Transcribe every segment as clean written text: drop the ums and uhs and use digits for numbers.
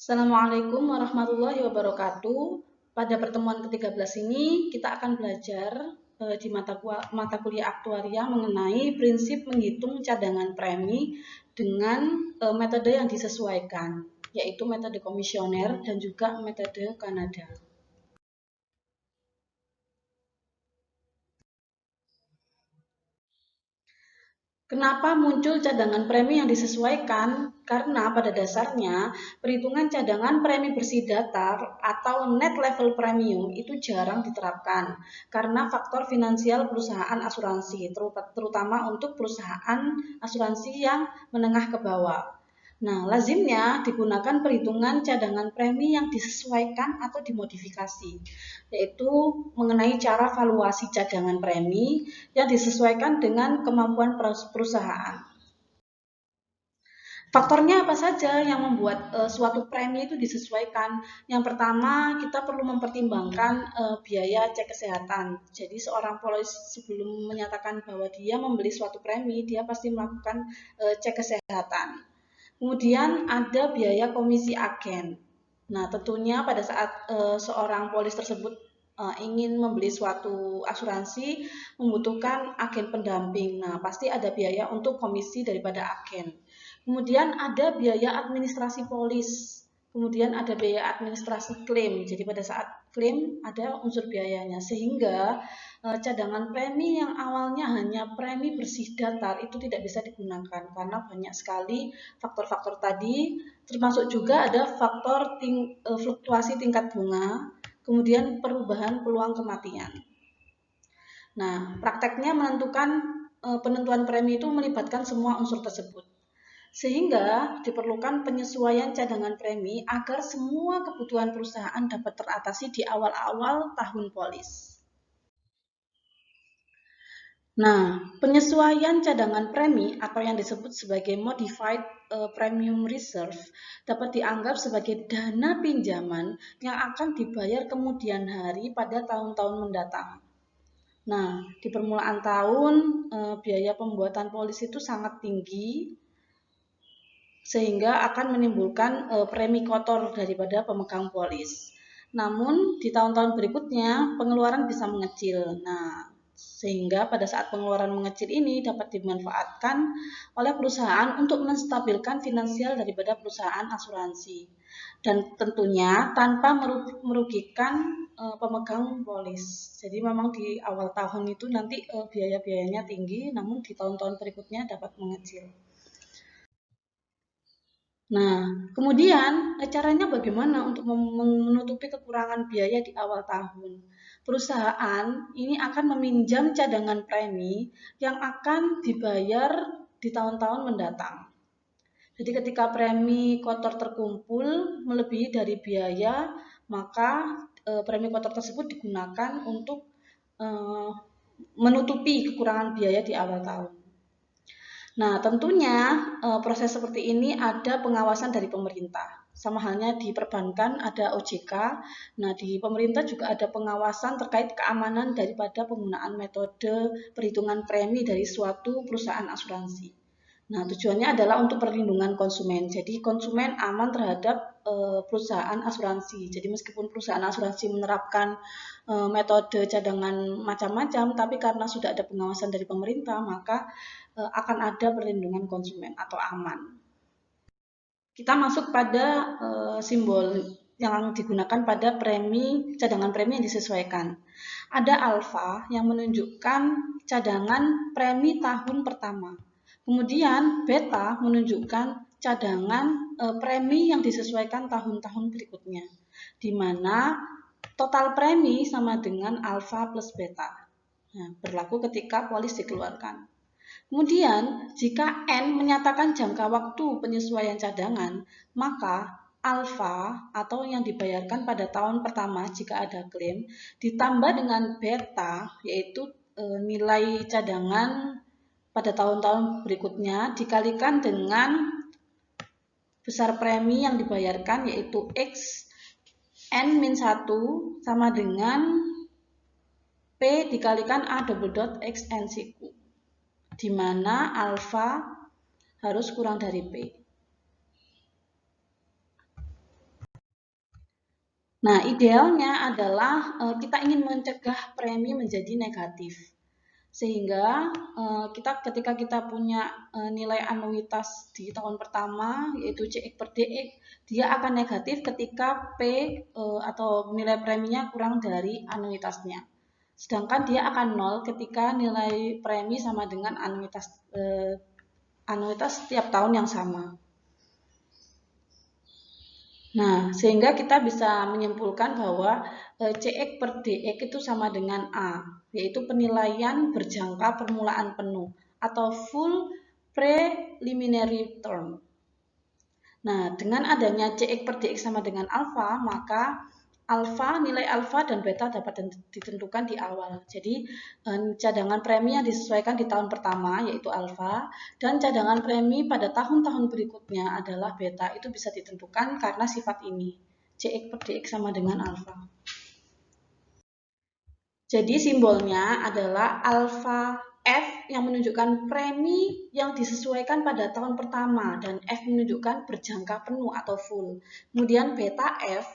Assalamualaikum warahmatullahi wabarakatuh. Pada pertemuan ke-13 ini kita akan belajar di mata kuliah aktuaria mengenai prinsip menghitung cadangan premi dengan metode yang disesuaikan, yaitu metode komisioner dan juga metode Kanada. Kenapa muncul cadangan premi yang disesuaikan? Karena pada dasarnya perhitungan cadangan premi bersih datar atau net level premium itu jarang diterapkan karena faktor finansial perusahaan asuransi, terutama untuk perusahaan asuransi yang menengah ke bawah. Nah, lazimnya digunakan perhitungan cadangan premi yang disesuaikan atau dimodifikasi, yaitu mengenai cara valuasi cadangan premi yang disesuaikan dengan kemampuan perusahaan. Faktornya apa saja yang membuat suatu premi itu disesuaikan? Yang pertama, kita perlu mempertimbangkan biaya cek kesehatan. Jadi seorang polis sebelum menyatakan bahwa dia membeli suatu premi, dia pasti melakukan cek kesehatan. Kemudian ada biaya komisi agen. Nah, tentunya pada saat seorang polis tersebut ingin membeli suatu asuransi membutuhkan agen pendamping. Nah, pasti ada biaya untuk komisi daripada agen. Kemudian ada biaya administrasi polis. Kemudian ada biaya administrasi klaim. Jadi pada saat klaim ada unsur biayanya, sehingga cadangan premi yang awalnya hanya premi bersih datar itu tidak bisa digunakan karena banyak sekali faktor-faktor tadi, termasuk juga ada faktor fluktuasi tingkat bunga, kemudian perubahan peluang kematian. Nah, prakteknya penentuan premi itu melibatkan semua unsur tersebut. Sehingga diperlukan penyesuaian cadangan premi agar semua kebutuhan perusahaan dapat teratasi di awal-awal tahun polis. Nah, penyesuaian cadangan premi atau yang disebut sebagai modified premium reserve dapat dianggap sebagai dana pinjaman yang akan dibayar kemudian hari pada tahun-tahun mendatang. Nah, di permulaan tahun biaya pembuatan polis itu sangat tinggi sehingga akan menimbulkan premi kotor daripada pemegang polis. Namun di tahun-tahun berikutnya pengeluaran bisa mengecil. Nah, sehingga pada saat pengeluaran mengecil ini dapat dimanfaatkan oleh perusahaan untuk menstabilkan finansial daripada perusahaan asuransi. Dan tentunya tanpa merugikan pemegang polis. Jadi memang di awal tahun itu nanti biaya-biayanya tinggi, namun di tahun-tahun berikutnya dapat mengecil. Nah, kemudian caranya bagaimana untuk menutupi kekurangan biaya di awal tahun? Perusahaan ini akan meminjam cadangan premi yang akan dibayar di tahun-tahun mendatang. Jadi ketika premi kotor terkumpul melebihi dari biaya, maka premi kotor tersebut digunakan untuk menutupi kekurangan biaya di awal tahun. Nah, tentunya proses seperti ini ada pengawasan dari pemerintah. Sama halnya di perbankan ada OJK. Nah, di pemerintah juga ada pengawasan terkait keamanan daripada penggunaan metode perhitungan premi dari suatu perusahaan asuransi. Nah, tujuannya adalah untuk perlindungan konsumen. Jadi konsumen aman terhadap perusahaan asuransi. Jadi meskipun perusahaan asuransi menerapkan metode cadangan macam-macam, tapi karena sudah ada pengawasan dari pemerintah, maka akan ada perlindungan konsumen atau aman. Kita masuk pada simbol yang digunakan pada cadangan premi yang disesuaikan. Ada alfa yang menunjukkan cadangan premi tahun pertama. Kemudian beta menunjukkan cadangan premi yang disesuaikan tahun-tahun berikutnya, di mana total premi sama dengan alfa plus beta. Nah, berlaku ketika polis dikeluarkan. Kemudian, jika N menyatakan jangka waktu penyesuaian cadangan, maka alfa atau yang dibayarkan pada tahun pertama jika ada klaim ditambah dengan beta, yaitu nilai cadangan pada tahun-tahun berikutnya dikalikan dengan besar premi yang dibayarkan, yaitu X N-1 sama dengan P dikalikan A double dot X N siku, di mana alfa harus kurang dari P. Nah, idealnya adalah kita ingin mencegah premi menjadi negatif. Sehingga ketika kita punya nilai anuitas di tahun pertama, yaitu CX per DX, dia akan negatif ketika P atau nilai preminya kurang dari anuitasnya. Sedangkan dia akan nol ketika nilai premi sama dengan anuitas setiap tahun yang sama. Nah, sehingga kita bisa menyimpulkan bahwa CX per DX itu sama dengan A, yaitu penilaian berjangka permulaan penuh atau full preliminary term. Nah, dengan adanya CX per DX sama dengan alfa, maka nilai alfa dan beta dapat ditentukan di awal. Jadi, cadangan premi yang disesuaikan di tahun pertama yaitu alfa, dan cadangan premi pada tahun-tahun berikutnya adalah beta. Itu bisa ditentukan karena sifat ini. CX per DX sama dengan alfa. Jadi simbolnya adalah alfa F yang menunjukkan premi yang disesuaikan pada tahun pertama dan F menunjukkan berjangka penuh atau full. Kemudian beta F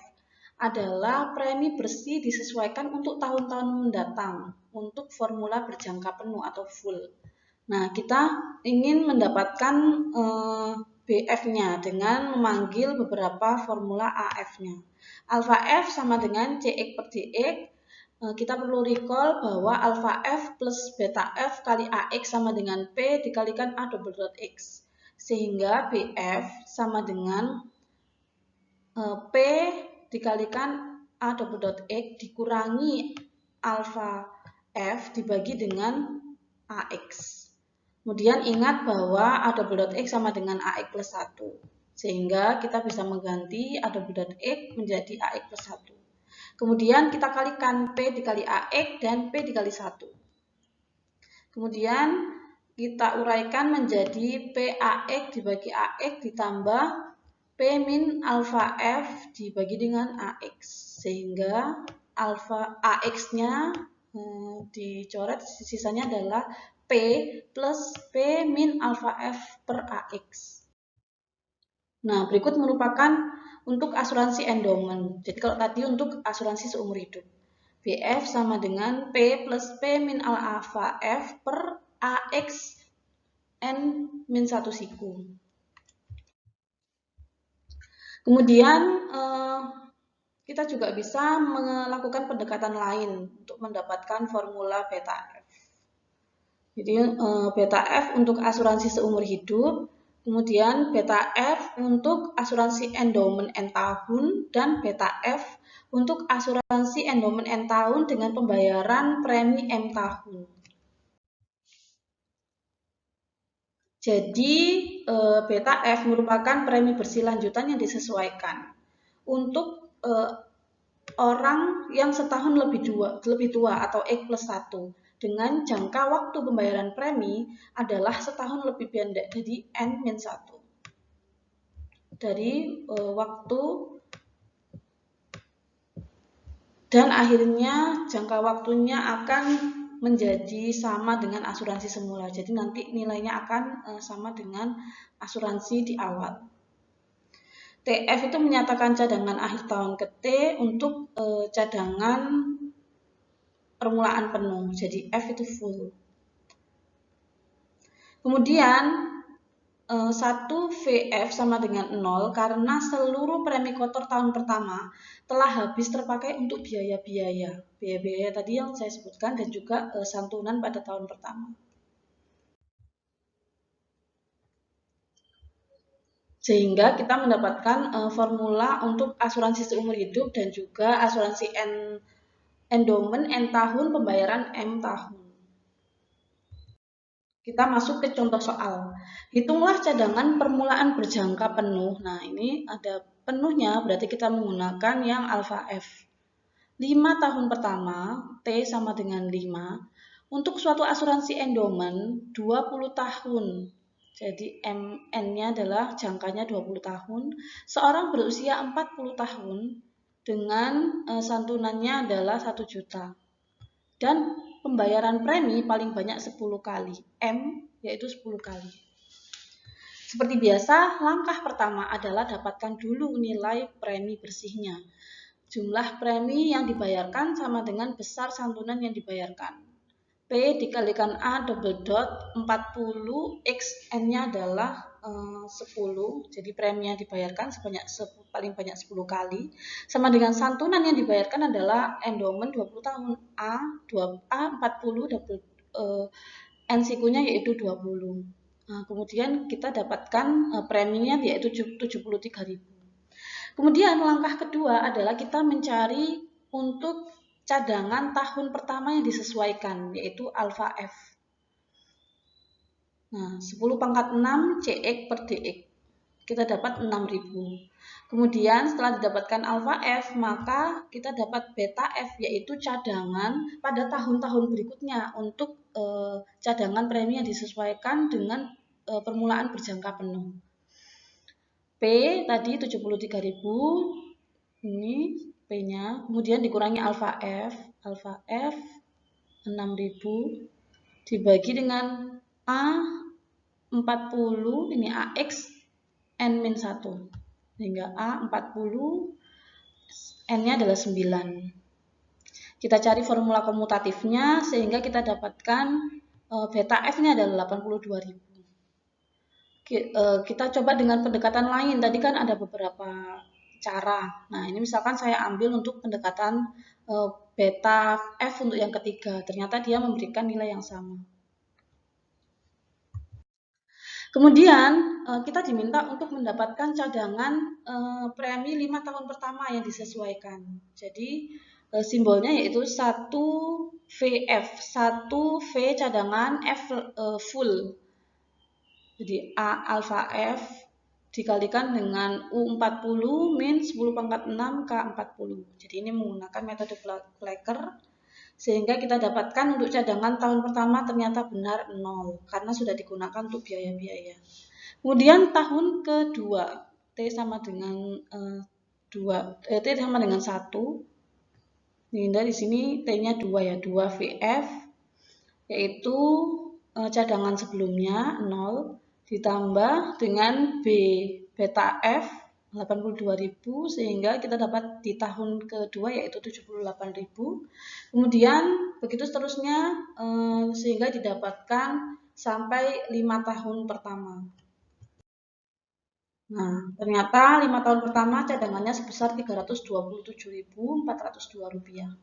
adalah premi bersih disesuaikan untuk tahun-tahun mendatang untuk formula berjangka penuh atau full. Nah, kita ingin mendapatkan BF-nya dengan memanggil beberapa formula AF-nya. Alpha F sama dengan CX per DX. Kita perlu recall bahwa alpha F plus beta F kali AX sama dengan P dikalikan A double dot X. Sehingga BF sama dengan P dikalikan A double dot X dikurangi alpha F dibagi dengan AX. Kemudian ingat bahwa A double dot X sama dengan AX plus 1. Sehingga kita bisa mengganti A double dot X menjadi AX plus 1. Kemudian kita kalikan P dikali AX dan P dikali 1. Kemudian kita uraikan menjadi PAX dibagi AX ditambah P min alpha F dibagi dengan AX, sehingga alpha AX-nya dicoret, sisanya adalah P plus P min alpha F per AX. Nah, berikut merupakan untuk asuransi endowment. Jadi kalau tadi untuk asuransi seumur hidup. BF sama dengan P plus P min alpha F per AX N min 1 siku. Kemudian kita juga bisa melakukan pendekatan lain untuk mendapatkan formula beta F. Jadi beta F untuk asuransi seumur hidup, kemudian beta F untuk asuransi endowment N tahun, dan beta F untuk asuransi endowment N tahun dengan pembayaran premi M tahun. Jadi beta F merupakan premi bersih lanjutan yang disesuaikan untuk orang yang setahun lebih tua atau X plus 1 dengan jangka waktu pembayaran premi adalah setahun lebih pendek, jadi N-1 dari waktu, dan akhirnya jangka waktunya akan menjadi sama dengan asuransi semula. Jadi nanti nilainya akan sama dengan asuransi di awal. TF itu menyatakan cadangan akhir tahun ke T untuk cadangan permulaan penuh. Jadi F itu full. Kemudian 1 VF sama dengan 0 karena seluruh premi kotor tahun pertama telah habis terpakai untuk biaya-biaya. Biaya-biaya tadi yang saya sebutkan dan juga santunan pada tahun pertama. Sehingga kita mendapatkan formula untuk asuransi seumur hidup dan juga asuransi endowment N tahun, pembayaran M tahun. Kita masuk ke contoh soal. Hitunglah cadangan permulaan berjangka penuh. Nah, ini ada penuhnya, berarti kita menggunakan yang alpha F. 5 tahun pertama, T sama dengan 5. Untuk suatu asuransi endowment, 20 tahun. Jadi MN-nya adalah jangkanya 20 tahun. Seorang berusia 40 tahun dengan santunannya adalah 1 juta. Dan pembayaran premi paling banyak 10 kali. M yaitu 10 kali. Seperti biasa, langkah pertama adalah dapatkan dulu nilai premi bersihnya. jumlah premi yang dibayarkan sama dengan besar santunan yang dibayarkan. P dikalikan A double dot 40 X N-nya adalah 10, jadi premi yang dibayarkan paling banyak 10 kali, sama dengan santunan yang dibayarkan adalah endowment 20 tahun A 40 double NSIKU-nya yaitu 20. Nah, kemudian kita dapatkan preminya yaitu 73.000. Kemudian langkah kedua adalah kita mencari untuk cadangan tahun pertama yang disesuaikan, yaitu alfa F. Nah, 10 pangkat 6 CX per DX. Kita dapat 6.000. Kemudian setelah didapatkan alfa F, maka kita dapat beta F, yaitu cadangan pada tahun-tahun berikutnya untuk cadangan premi yang disesuaikan dengan permulaan berjangka penuh. P tadi 73.000, ini P-nya, kemudian dikurangi alfa F 6.000 dibagi dengan A 40, ini AX N-1, sehingga A 40, N-nya adalah 9. Kita cari formula komutatifnya sehingga kita dapatkan beta F-nya adalah 82.000. Kita coba dengan pendekatan lain, tadi kan ada beberapa cara. Nah, ini misalkan saya ambil untuk pendekatan beta F untuk yang ketiga, ternyata dia memberikan nilai yang sama. Kemudian kita diminta untuk mendapatkan cadangan premi 5 tahun pertama yang disesuaikan. Jadi simbolnya yaitu 1VF, 1V cadangan F full. Jadi A alfa F dikalikan dengan U40 min 10 pangkat 6 K40. Jadi ini menggunakan metode Flecker, sehingga kita dapatkan untuk cadangan tahun pertama ternyata benar 0 karena sudah digunakan untuk biaya-biaya. Kemudian tahun kedua T sama dengan 1. Sehingga di sini T-nya 2 ya, 2VF, yaitu cadangan sebelumnya 0 ditambah dengan B beta F 82.000, sehingga kita dapat di tahun kedua yaitu 78.000. Kemudian begitu seterusnya sehingga didapatkan sampai 5 tahun pertama. Nah, ternyata 5 tahun pertama cadangannya sebesar Rp327.402.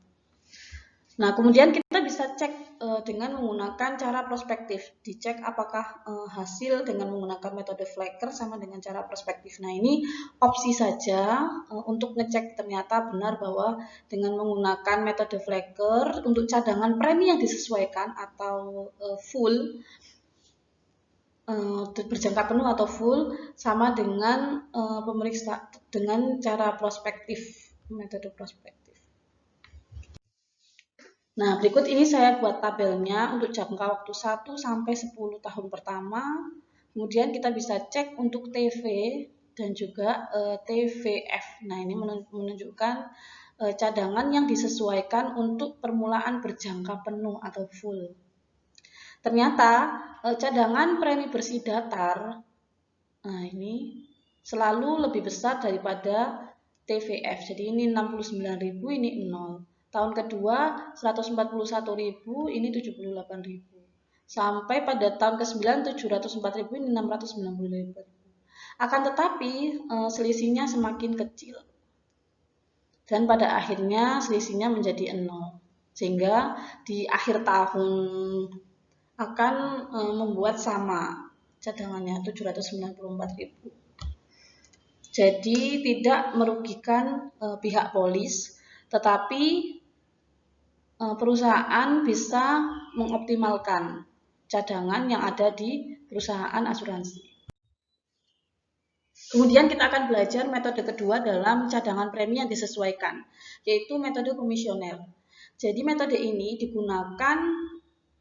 Nah, kemudian kita bisa cek dengan menggunakan cara prospektif. Dicek apakah hasil dengan menggunakan metode Flecker sama dengan cara prospektif. Nah, ini opsi saja untuk ngecek ternyata benar bahwa dengan menggunakan metode Flecker untuk cadangan premi yang disesuaikan atau full, berjangka penuh atau full, sama dengan pemeriksa dengan cara prospektif, metode prospektif. Nah, berikut ini saya buat tabelnya untuk jangka waktu 1 sampai 10 tahun pertama. Kemudian kita bisa cek untuk TV dan juga TVF. Nah, ini menunjukkan cadangan yang disesuaikan untuk permulaan berjangka penuh atau full. Ternyata cadangan premi bersih datar, nah ini selalu lebih besar daripada TVF. Jadi ini 69.000, ini 0. Tahun kedua 141.000, ini 78.000. Sampai pada tahun ke-9 704.000, ini 695.000. Akan tetapi selisihnya semakin kecil. Dan pada akhirnya selisihnya menjadi 0. Sehingga di akhir tahun akan membuat sama cadangannya 794.000. Jadi tidak merugikan pihak polis, tetapi perusahaan bisa mengoptimalkan cadangan yang ada di perusahaan asuransi. Kemudian kita akan belajar metode kedua dalam cadangan premi yang disesuaikan, yaitu metode komisioner. Jadi metode ini digunakan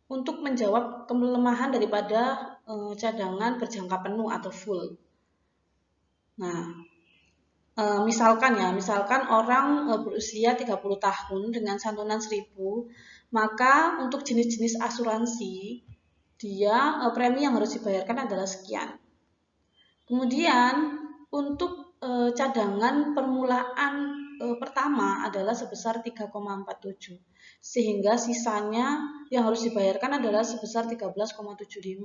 untuk menjawab kelemahan daripada cadangan berjangka penuh atau full. Nah, misalkan orang berusia 30 tahun dengan santunan 1.000, maka untuk jenis-jenis asuransi dia premi yang harus dibayarkan adalah sekian. Kemudian untuk cadangan permulaan pertama adalah sebesar 3,47, sehingga sisanya yang harus dibayarkan adalah sebesar 13,75,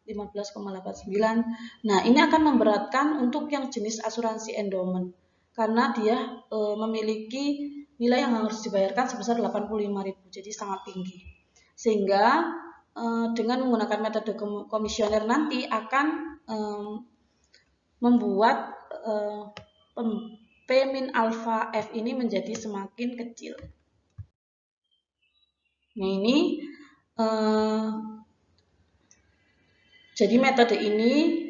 15,89. Nah, ini akan memberatkan untuk yang jenis asuransi endowment karena dia memiliki nilai yang harus dibayarkan sebesar 85.000, jadi sangat tinggi. Sehingga dengan menggunakan metode komisioner nanti akan membuat P min alfa F ini menjadi semakin kecil. Nah, ini jadi metode ini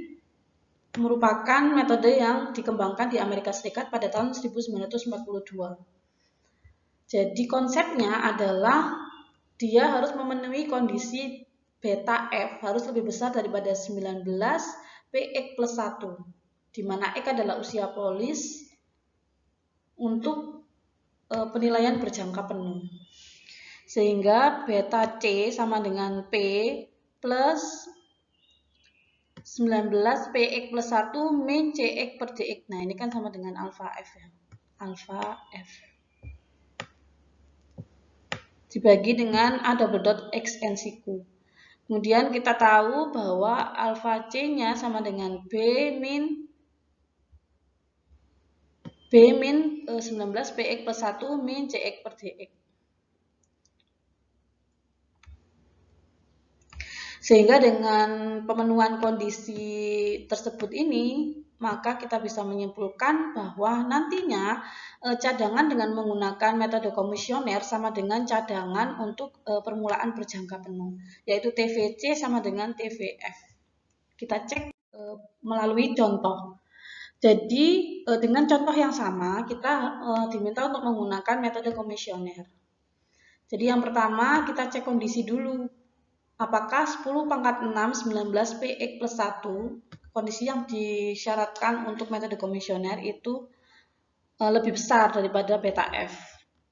merupakan metode yang dikembangkan di Amerika Serikat pada tahun 1942. Jadi konsepnya adalah dia harus memenuhi kondisi beta F harus lebih besar daripada 19 PX plus 1, di mana X adalah usia polis untuk penilaian berjangka penuh. Sehingga beta C sama dengan P plus 19 PX plus 1 min CX per DX. Nah, ini kan sama dengan alfa F ya. Alfa F dibagi dengan A double dot X NC-ku. Kemudian kita tahu bahwa alfa C-nya sama dengan B min 19 PX plus 1 min CX per DX. Sehingga dengan pemenuhan kondisi tersebut ini, maka kita bisa menyimpulkan bahwa nantinya cadangan dengan menggunakan metode komisioner sama dengan cadangan untuk permulaan berjangka penuh, yaitu TVC sama dengan TVF. Kita cek melalui contoh. Jadi dengan contoh yang sama, kita diminta untuk menggunakan metode komisioner. Jadi yang pertama kita cek kondisi dulu. Apakah 10 pangkat 6 19 PX plus 1, kondisi yang disyaratkan untuk metode komisioner itu lebih besar daripada beta F.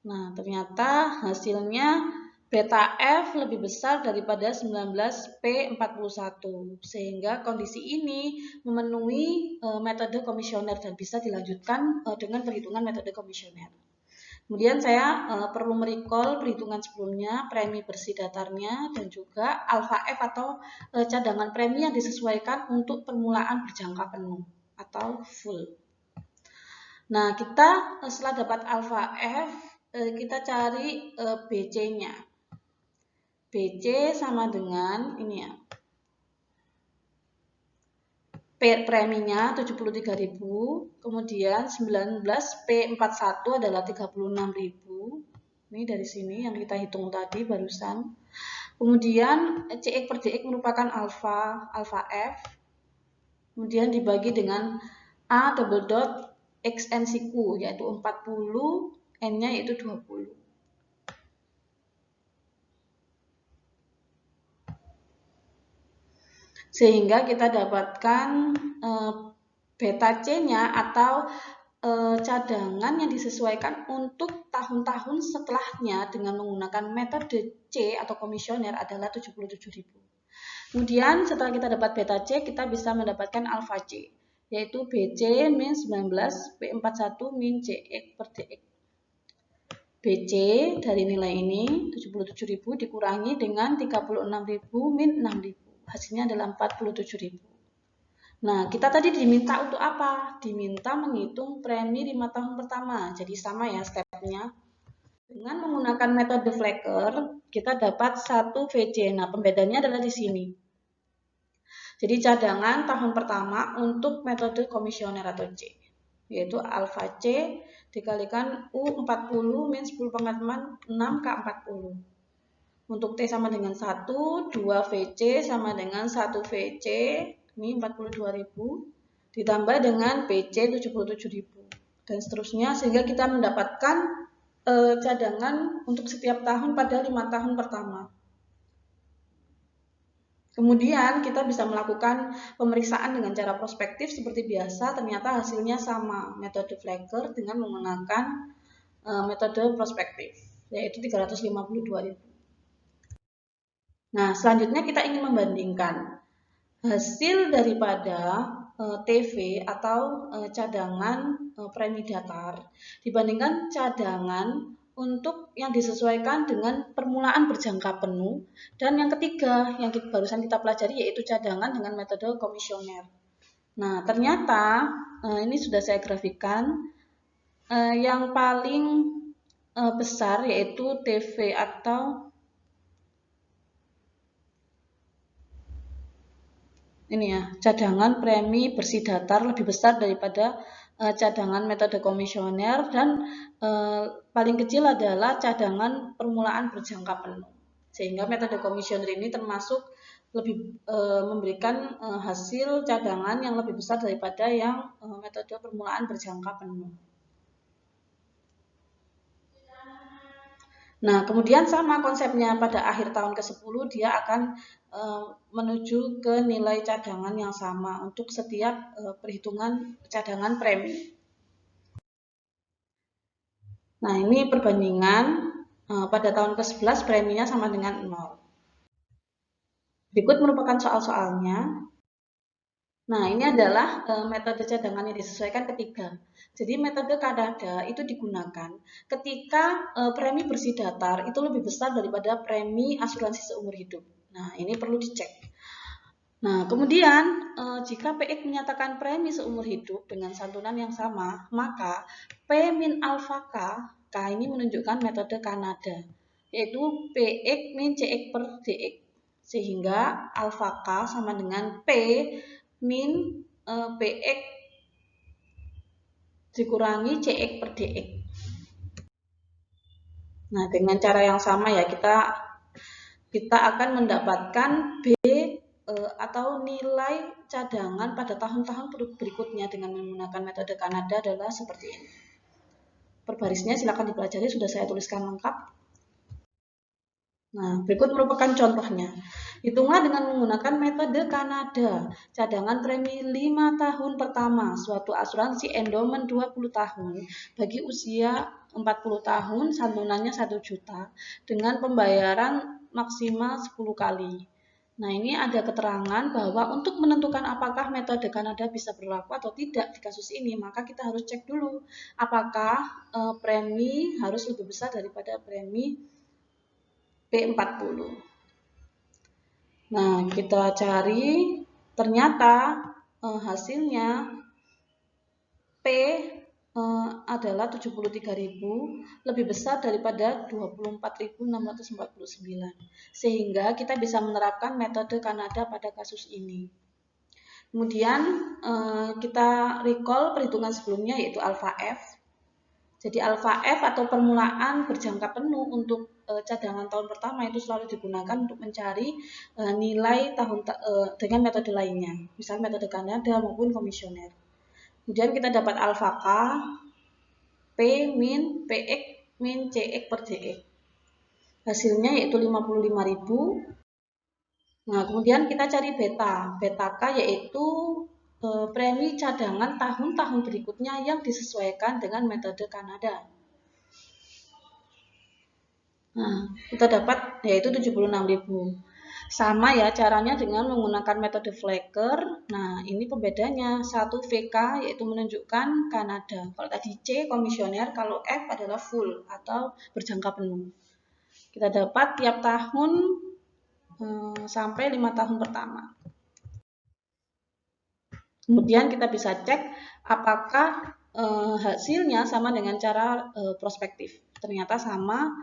Nah, ternyata hasilnya beta F lebih besar daripada 19P41, sehingga kondisi ini memenuhi metode komisioner dan bisa dilanjutkan dengan perhitungan metode komisioner. Kemudian saya perlu merecall perhitungan sebelumnya, premi bersih datarnya, dan juga alfa F atau cadangan premi yang disesuaikan untuk permulaan berjangka penuh atau full. Nah, kita setelah dapat alfa F, kita cari BC-nya. BC sama dengan ini ya. Preminya 73.000, kemudian 19 P41 adalah 36.000. Ini dari sini yang kita hitung tadi barusan. Kemudian CX per DX merupakan alfa F. Kemudian dibagi dengan A double dot X NC-ku yaitu 40, N-nya yaitu 20. Sehingga kita dapatkan beta C-nya atau cadangan yang disesuaikan untuk tahun-tahun setelahnya dengan menggunakan metode C atau komisioner adalah 77.000. Kemudian setelah kita dapat beta C, kita bisa mendapatkan alfa C, yaitu BC min 19 P41 min CX per DX. BC dari nilai ini 77.000 dikurangi dengan 36.000 min 6.000. Hasilnya adalah 47.000. Nah, kita tadi diminta untuk apa? Diminta menghitung premi 5 tahun pertama. Jadi sama ya stepnya. Dengan menggunakan metode Flecker, kita dapat 1 VC. Nah, pembedanya adalah di sini. Jadi cadangan tahun pertama untuk metode komisioner atau C, yaitu alfa C dikalikan U40 min 10 pangkat 6 K40. Untuk T sama dengan 1, 2 VC sama dengan 1 VC, ini 42.000, ditambah dengan PC 77.000, dan seterusnya, sehingga kita mendapatkan cadangan untuk setiap tahun pada 5 tahun pertama. Kemudian kita bisa melakukan pemeriksaan dengan cara prospektif seperti biasa, ternyata hasilnya sama, metode Flecker dengan menggunakan metode prospektif, yaitu 352.000. Nah, selanjutnya kita ingin membandingkan hasil daripada TV atau cadangan premi datar dibandingkan cadangan untuk yang disesuaikan dengan permulaan berjangka penuh, dan yang ketiga yang barusan kita pelajari yaitu cadangan dengan metode komisioner. Nah, ternyata ini sudah saya grafikan, yang paling besar yaitu TV atau ini ya, cadangan premi bersih datar lebih besar daripada cadangan metode komisioner, dan paling kecil adalah cadangan permulaan berjangka penuh. Sehingga metode komisioner ini termasuk lebih memberikan hasil cadangan yang lebih besar daripada yang metode permulaan berjangka penuh. Nah, kemudian sama konsepnya pada akhir tahun ke-10 dia akan menuju ke nilai cadangan yang sama untuk setiap perhitungan cadangan premi. Nah, ini perbandingan pada tahun ke-11 preminya sama dengan 0. Berikut merupakan soal-soalnya. Nah, ini adalah metode cadangan yang disesuaikan ketiga. Jadi metode Kanada itu digunakan ketika premi bersih datar itu lebih besar daripada premi asuransi seumur hidup. Nah, ini perlu dicek. Nah, kemudian jika PX menyatakan premi seumur hidup dengan santunan yang sama, maka P min alfa K ini menunjukkan metode Kanada, yaitu PX min CX per DX. Sehingga alfa K sama dengan P min PX dikurangi CX per DX. Nah, dengan cara yang sama ya kita akan mendapatkan B atau nilai cadangan pada tahun-tahun berikutnya dengan menggunakan metode Kanada adalah seperti ini. Per barisnya silakan dipelajari, sudah saya tuliskan lengkap. Nah, berikut merupakan contohnya. Hitunglah dengan menggunakan metode Kanada. Cadangan premi 5 tahun pertama suatu asuransi endowment 20 tahun bagi usia 40 tahun, santunannya 1 juta dengan pembayaran maksimal 10 kali. Nah, ini ada keterangan bahwa untuk menentukan apakah metode Kanada bisa berlaku atau tidak di kasus ini, maka kita harus cek dulu apakah premi harus lebih besar daripada premi P40. Nah, kita cari, ternyata hasilnya P adalah 73.000, lebih besar daripada 24.649. Sehingga kita bisa menerapkan metode Kanada pada kasus ini. Kemudian kita recall perhitungan sebelumnya yaitu alfa F. Jadi alfa F atau permulaan berjangka penuh untuk cadangan tahun pertama itu selalu digunakan untuk mencari nilai tahun dengan metode lainnya, misalnya metode Kanada maupun komisioner. Kemudian kita dapat alfa K, P min PX min CX per DX. Hasilnya yaitu 55.000. Nah, kemudian kita cari beta. Beta K yaitu premi cadangan tahun-tahun berikutnya yang disesuaikan dengan metode Kanada. Nah, kita dapat yaitu 76.000. Sama ya caranya dengan menggunakan metode Flecker. Nah, ini pembedanya. 1 VK yaitu menunjukkan Kanada. Kalau tadi C komisioner, kalau F adalah full atau berjangka penuh. Kita dapat tiap tahun sampai 5 tahun pertama. Kemudian kita bisa cek apakah hasilnya sama dengan cara prospektif. Ternyata sama,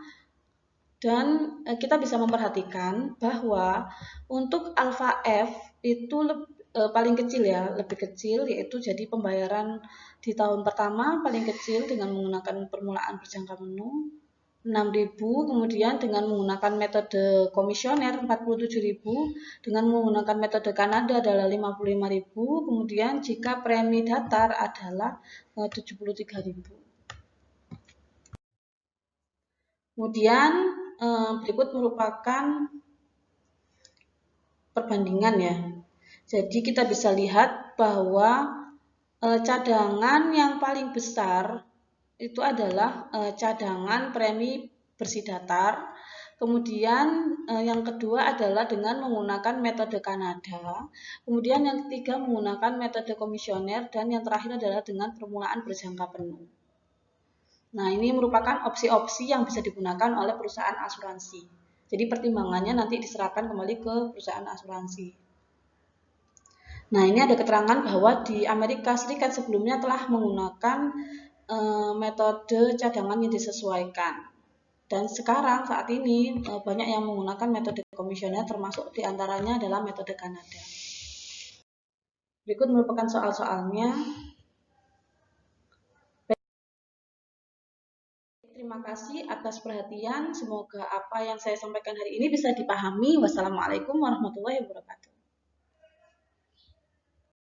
dan kita bisa memperhatikan bahwa untuk alfa F itu paling kecil ya, lebih kecil, yaitu jadi pembayaran di tahun pertama paling kecil dengan menggunakan permulaan berjangka penuh 6.000, kemudian dengan menggunakan metode komisioner 47.000, dengan menggunakan metode Kanada adalah 55.000, kemudian jika premi datar adalah 73.000. Kemudian berikut merupakan perbandingan ya. Jadi kita bisa lihat bahwa cadangan yang paling besar itu adalah cadangan premi bersih datar, Kemudian yang kedua adalah dengan menggunakan metode Kanada. Kemudian yang ketiga menggunakan metode komisioner dan yang terakhir adalah dengan permulaan berjangka penuh. Nah, ini merupakan opsi-opsi yang bisa digunakan oleh perusahaan asuransi. Jadi pertimbangannya nanti diserahkan kembali ke perusahaan asuransi. Nah, ini ada keterangan bahwa di Amerika Serikat sebelumnya telah menggunakan metode cadangan yang disesuaikan. Dan sekarang saat ini banyak yang menggunakan metode komisioner, termasuk diantaranya adalah metode Kanada. Berikut merupakan soal-soalnya. Terima kasih atas perhatian. Semoga apa yang saya sampaikan hari ini bisa dipahami. Wassalamualaikum warahmatullahi wabarakatuh.